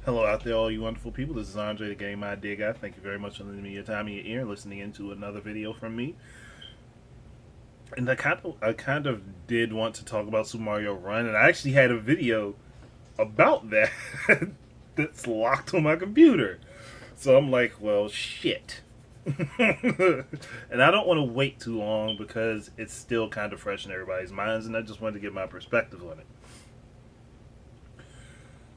Hello out there, all you wonderful people. This is Andre, the Game Idea Guy. Thank you very much for lending me your time and your ear, listening into another video from me. And I kind of did want to talk about Super Mario Run, and I actually had a video about that that's locked on my computer. So I'm like, well, shit. And I don't want to wait too long because it's still kind of fresh in everybody's minds, and I just wanted to get my perspective on it.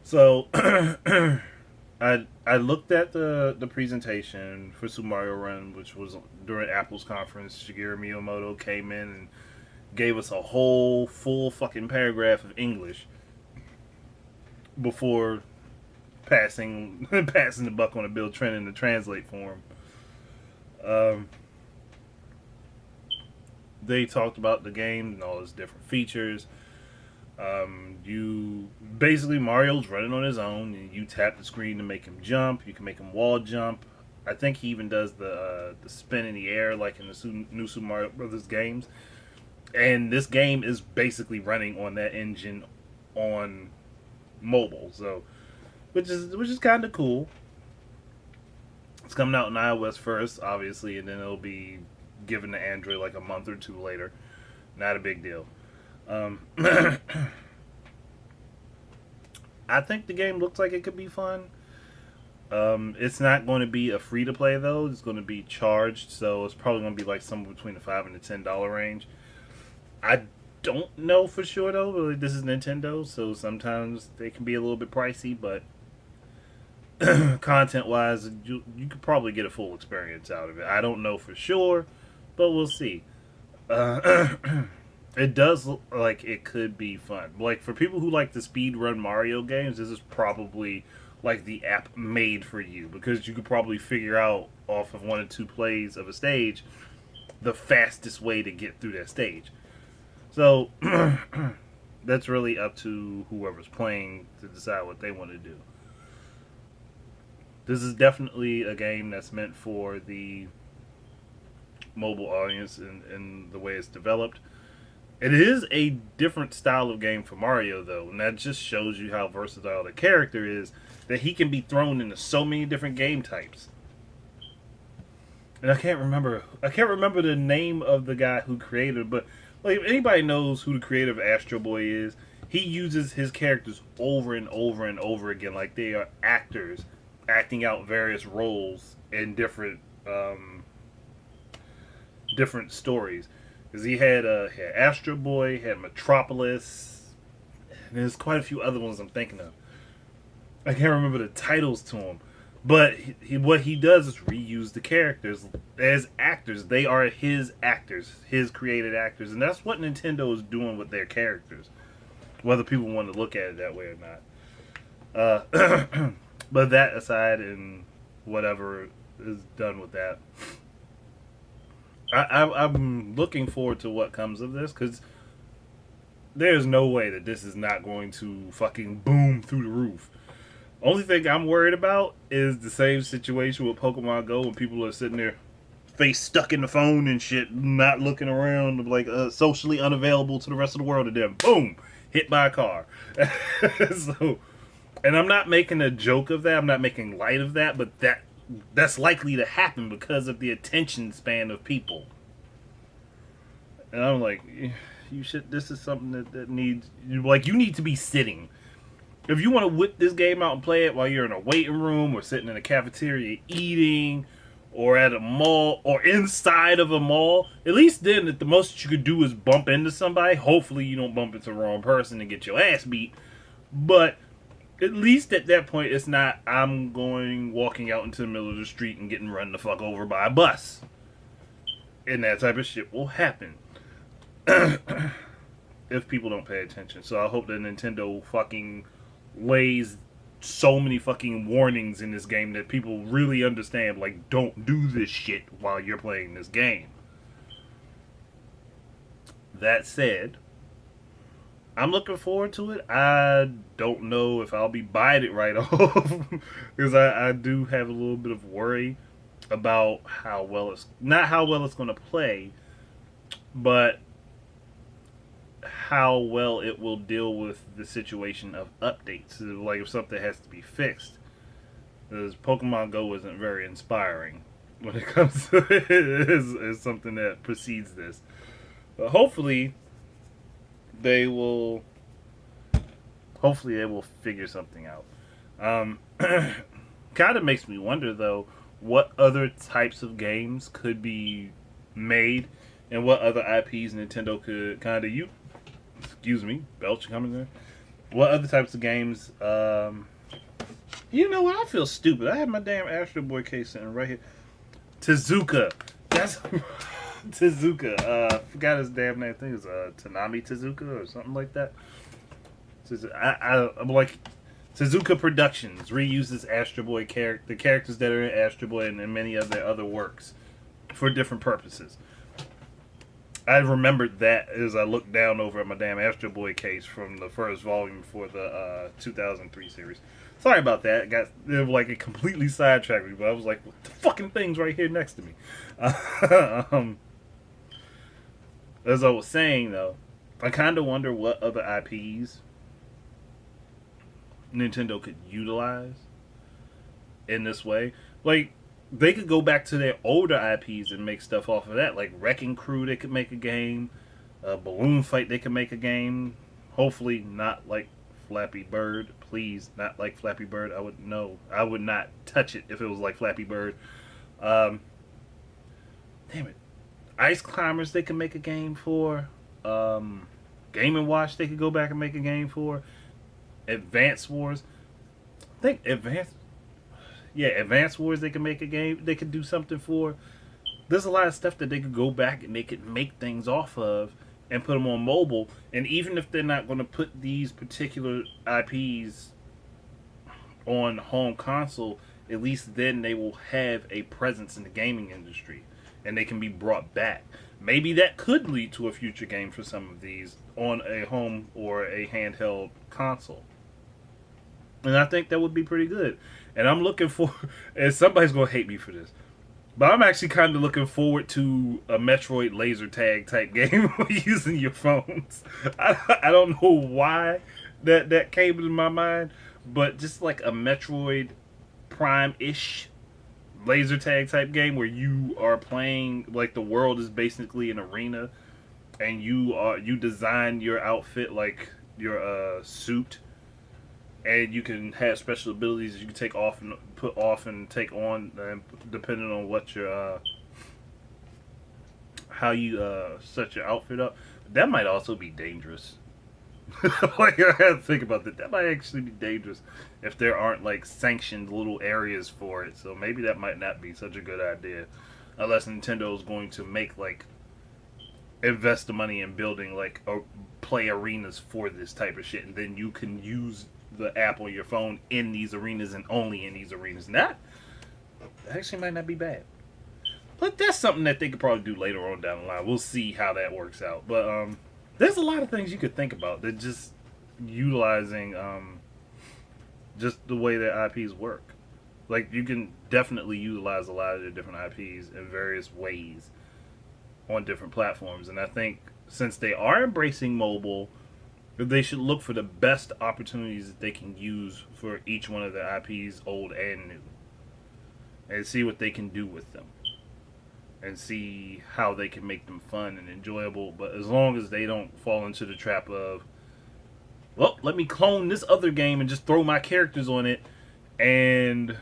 So I looked at the presentation for Super Mario Run, which was during Apple's conference. Shigeru Miyamoto came in and gave us a whole full fucking paragraph of English before passing passing the buck on to Bill Trinen to translate for him. Um, they talked about the game and all its different features. You basically Mario's running on his own. And you tap the screen to make him jump. You can make him wall jump. I think he even does the spin in the air like in the new Super Mario Brothers games. And this game is basically running on that engine on mobile. So, which is kind of cool. It's coming out in iOS first, obviously, and then it'll be given to Android like a month or two later. Not a big deal. I think the game looks like it could be fun. It's not going to be a free to play though. It's going to be charged, so it's probably going to be like somewhere between the $5 and the $10 range. I don't know for sure though. Really, this is Nintendo, so sometimes they can be a little bit pricey, but content wise, you could probably get a full experience out of it. I don't know for sure, but we'll see. Uh, it does look like it could be fun. Like for people who like the speed run Mario games, this is probably like the app made for you because you could probably figure out off of one or two plays of a stage the fastest way to get through that stage. So that's really up to whoever's playing to decide what they want to do. This is definitely a game that's meant for the mobile audience in the way it's developed. It is a different style of game for Mario, though, and that just shows you how versatile the character is, that he can be thrown into so many different game types. And I can't remember the name of the guy who created it, but like if anybody knows who the creator of Astro Boy is, he uses his characters over and over and over again like they are actors acting out various roles in different stories. Because he had Astro Boy, had Metropolis, and there's quite a few other ones I'm thinking of. I can't remember the titles to them, but what he does is reuse the characters as actors. They are his actors, his created actors, and that's what Nintendo is doing with their characters. Whether people want to look at it that way or not. But that aside, and whatever is done with that, I'm looking forward to what comes of this because there's no way that this is not going to fucking boom through the roof. Only thing I'm worried about is the same situation with Pokemon Go when people are sitting there, face stuck in the phone and shit, not looking around, like socially unavailable to the rest of the world, and then boom, hit by a car. So, and I'm not making a joke of that. I'm not making light of that, but that's likely to happen because of the attention span of people. And I'm like, you should. This is something that needs you need to be sitting. If you want to whip this game out and play it while you're in a waiting room or sitting in a cafeteria eating, or at a mall or inside of a mall, at least then the most you could do is bump into somebody. Hopefully you don't bump into the wrong person and get your ass beat. But at least at that point, it's not I'm walking out into the middle of the street and getting run the fuck over by a bus. And that type of shit will happen if people don't pay attention. So I hope that Nintendo fucking lays so many fucking warnings in this game that people really understand, like, don't do this shit while you're playing this game. That said, I'm looking forward to it. I don't know if I'll be buying it right off because I do have a little bit of worry about how well it's not how well it's going to play, but how well it will deal with the situation of updates. Like if something has to be fixed, Because Pokemon Go isn't very inspiring when it comes to it. Is something that precedes this. But they will. Hopefully, they will figure something out. Kind of makes me wonder though, what other types of games could be made, and what other IPs Nintendo could kind of use. Excuse me, belch coming there. What other types of games? You know what? I feel stupid. I have my damn Astro Boy case sitting right here. Tezuka. That's Tezuka. Forgot his damn name. I think it's Tanami Tezuka or something like that. I'm like, Tezuka Productions reuses Astro Boy the characters that are in Astro Boy and in many of their other works for different purposes. I remembered that as I looked down over at my damn Astro Boy case from the first volume for the 2003 series. Sorry about that. It completely sidetracked me, but I was like, what the fucking thing's right here next to me? As I was saying, though, I kind of wonder what other IPs Nintendo could utilize in this way. Like, they could go back to their older IPs and make stuff off of that. Like Wrecking Crew, they could make a game. Balloon Fight, they could make a game. Hopefully not like Flappy Bird. Please, not like Flappy Bird. I would not touch it if it was like Flappy Bird. Damn it. Ice Climbers, they could make a game for. Game & Watch, they could go back and make a game for. Advance Wars. I think Advance Wars, they could make a game. They could do something for. There's a lot of stuff that they could go back and they could make things off of and put them on mobile. And even if they're not going to put these particular IPs on home console, at least then they will have a presence in the gaming industry and they can be brought back. Maybe that could lead to a future game for some of these on a home or a handheld console. And I think that would be pretty good. And I'm looking for, and somebody's going to hate me for this, but I'm actually kind of looking forward to a Metroid laser tag type game using your phones. I don't know why that came into my mind, but just like a Metroid Prime-ish laser tag type game where you are playing, like the world is basically an arena, and you design your outfit, like your suit, and you can have special abilities you can take off and put off and take on, depending on what your how you set your outfit up. That might also be dangerous. Like, I had to think about that. That might actually be dangerous if there aren't like sanctioned little areas for it. So maybe that might not be such a good idea, unless Nintendo is going to make like invest the money in building like play arenas for this type of shit, and then you can use the app on your phone in these arenas and only in these arenas. And that actually might not be bad. But that's something that they could probably do later on down the line. We'll see how that works out. But there's a lot of things you could think about that just utilizing just the way that IPs work. Like, you can definitely utilize a lot of the different IPs in various ways on different platforms. And I think since they are embracing mobile, they should look for the best opportunities that they can use for each one of the IPs, old and new, and see what they can do with them, and see how they can make them fun and enjoyable. But as long as they don't fall into the trap of, well, let me clone this other game and just throw my characters on it, and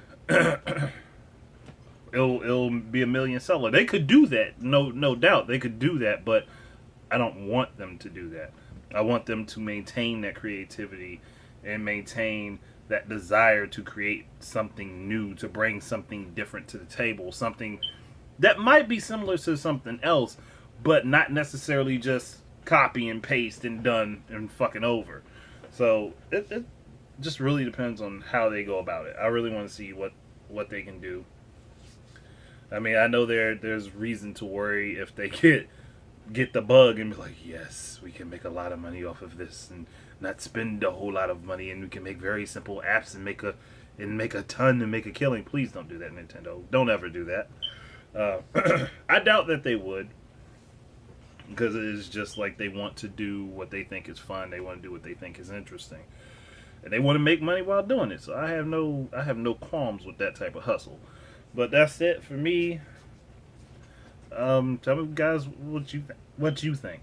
it'll be a million seller. They could do that, no doubt. They could do that, but I don't want them to do that. I want them to maintain that creativity and maintain that desire to create something new, to bring something different to the table, something that might be similar to something else, but not necessarily just copy and paste and done and fucking over. So it just really depends on how they go about it. I really want to see what they can do. I mean, I know there's reason to worry if they get the bug and be like, yes, we can make a lot of money off of this and not spend a whole lot of money, and we can make very simple apps and make a ton and make a killing. Please don't do that, Nintendo. Don't ever do that. I doubt that they would, because it is just like they want to do what they think is fun. They want to do what they think is interesting. and they want to make money while doing it. So I have no qualms with that type of hustle. But that's it for me. Tell me, guys, what you think.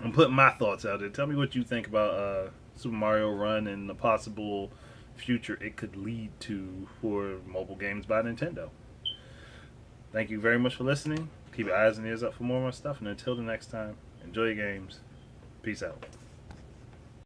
I'm putting my thoughts out there. Tell me what you think about Super Mario Run and the possible future it could lead to for mobile games by Nintendo. Thank you very much for listening. Keep your eyes and ears up for more of my stuff. And until the next time, enjoy your games. Peace out.